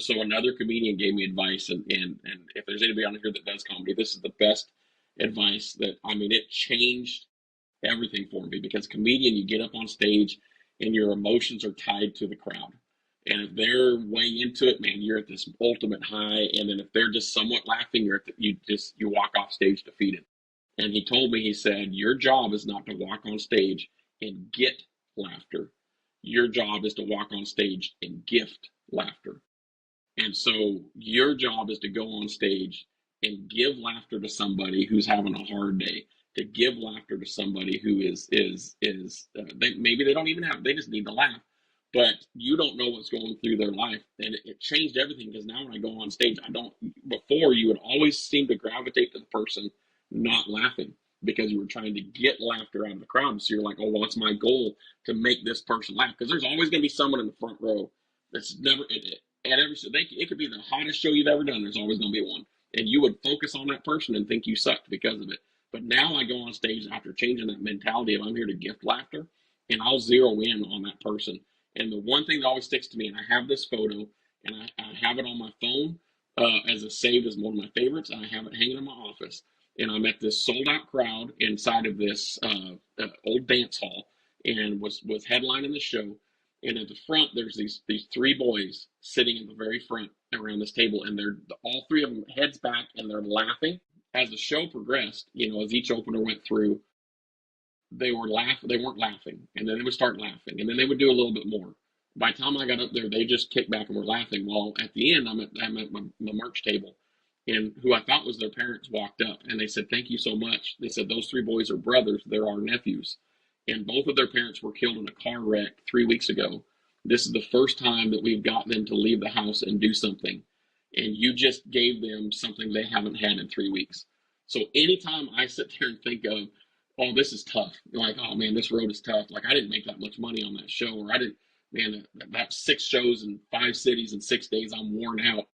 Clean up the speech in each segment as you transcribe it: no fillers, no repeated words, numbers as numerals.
so another comedian gave me advice, and if there's anybody on here that does comedy, this is the best advice that, I mean, it changed everything for me, because comedian, you get up on stage and your emotions are tied to the crowd. And if they're way into it, man, you're at this ultimate high. And then if they're just somewhat laughing, you walk off stage defeated. And he told me, he said, your job is not to walk on stage and get laughter. Your job is to walk on stage and gift laughter. And so your job is to go on stage and give laughter to somebody who's having a hard day, to give laughter to somebody who maybe they don't even have, they just need to laugh, but you don't know what's going through their life. And it changed everything, because now when I go on stage, before you would always seem to gravitate to the person not laughing, because you were trying to get laughter out of the crowd. So you're like, oh, well, it's my goal to make this person laugh, because there's always going to be someone in the front row that's never, it could be the hottest show you've ever done. There's always going to be one. And you would focus on that person and think you sucked because of it. But now I go on stage after changing that mentality of I'm here to gift laughter, and I'll zero in on that person. And the one thing that always sticks to me, and I have this photo, and I have it on my phone as a saved as one of my favorites, and I have it hanging in my office. And I'm at this sold out crowd inside of this old dance hall, and was headlining the show. And at the front, there's these three boys sitting in the very front around this table, and they're all three of them heads back, and they're laughing. As the show progressed, as each opener went through, they weren't laughing, and then they would start laughing, and then they would do a little bit more. By the time I got up there, they just kicked back and were laughing. Well, at the end, I'm at my merch table, and who I thought was their parents walked up, and they said, "Thank you so much." They said, "Those three boys are brothers. They're our nephews. And both of their parents were killed in a car wreck 3 weeks ago. This is the first time that we've got them to leave the house and do something. And you just gave them something they haven't had in 3 weeks." So anytime I sit there and think of, oh, this is tough, like, oh man, this road is tough. Like, I didn't make that much money on that show, or I didn't, man, that's 6 shows in 5 cities in 6 days. I'm worn out.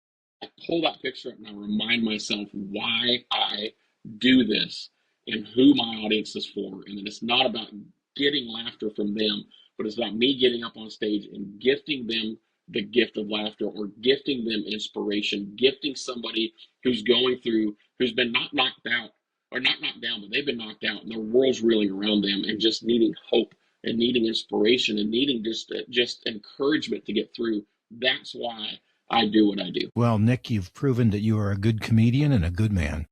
I pull that picture up and I remind myself why I do this and who my audience is for. And that it's not about getting laughter from them, but it's about me getting up on stage and gifting them the gift of laughter, or gifting them inspiration, gifting somebody who's going through, who's been not knocked out, or not knocked down, but they've been knocked out and their world's reeling around them, and just needing hope and needing inspiration and needing just encouragement to get through. That's why I do what I do. Well, Nick, you've proven that you are a good comedian and a good man.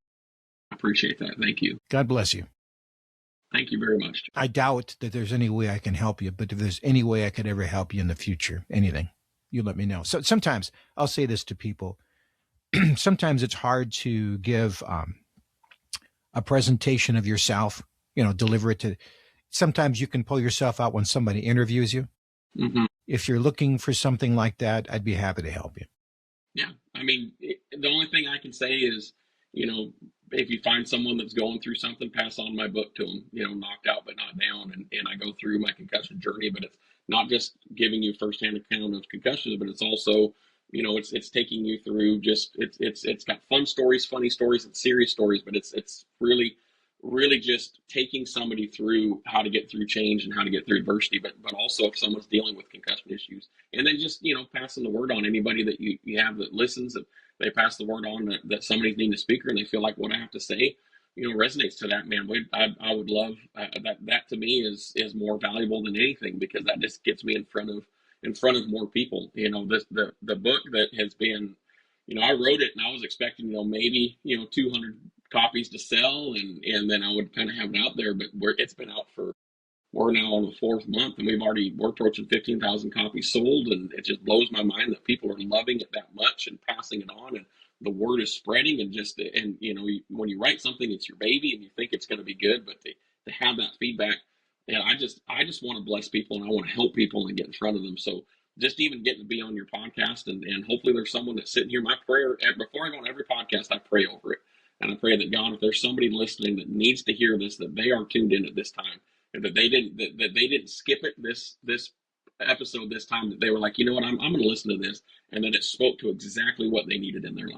I appreciate that. Thank you. God bless you. Thank you very much. I doubt that there's any way I can help you, but if there's any way I could ever help you in the future, anything, you let me know. So sometimes I'll say this to people. Sometimes it's hard to give a presentation of yourself, deliver it to. Sometimes you can pull yourself out when somebody interviews you. Mm-hmm. If you're looking for something like that, I'd be happy to help you. Yeah. I mean, the only thing I can say is, if you find someone that's going through something, pass on my book to them, Knocked Out But Not Down. And I go through my concussion journey, but it's not just giving you firsthand account of concussions, but it's also, it's taking you through it's got fun stories, funny stories, and serious stories, but it's really, really just taking somebody through how to get through change and how to get through adversity, but also if someone's dealing with concussion issues, and then just, passing the word on. Anybody that you have that listens, if they pass the word on that somebody's needing a speaker and they feel like what I have to say, resonates to that, man. I would love that to me is more valuable than anything, because that just gets me in front of more people. The book that has been, I wrote it and I was expecting, maybe, 200 copies to sell, and then I would kind of have it out there, but it's been out we're now on the 4th month, and we're approaching 15,000 copies sold, and it just blows my mind that people are loving it that much and passing it on, and the word is spreading, and when you write something, it's your baby, and you think it's going to be good, but to have that feedback, and I just want to bless people, and I want to help people and get in front of them. So just even getting to be on your podcast, and hopefully there's someone that's sitting here. My prayer, before I go on every podcast, I pray over it. And I pray that, God, if there's somebody listening that needs to hear this, that they are tuned in at this time, and that they didn't skip it this episode this time, that they were like, you know what, I'm going to listen to this, and that it spoke to exactly what they needed in their life.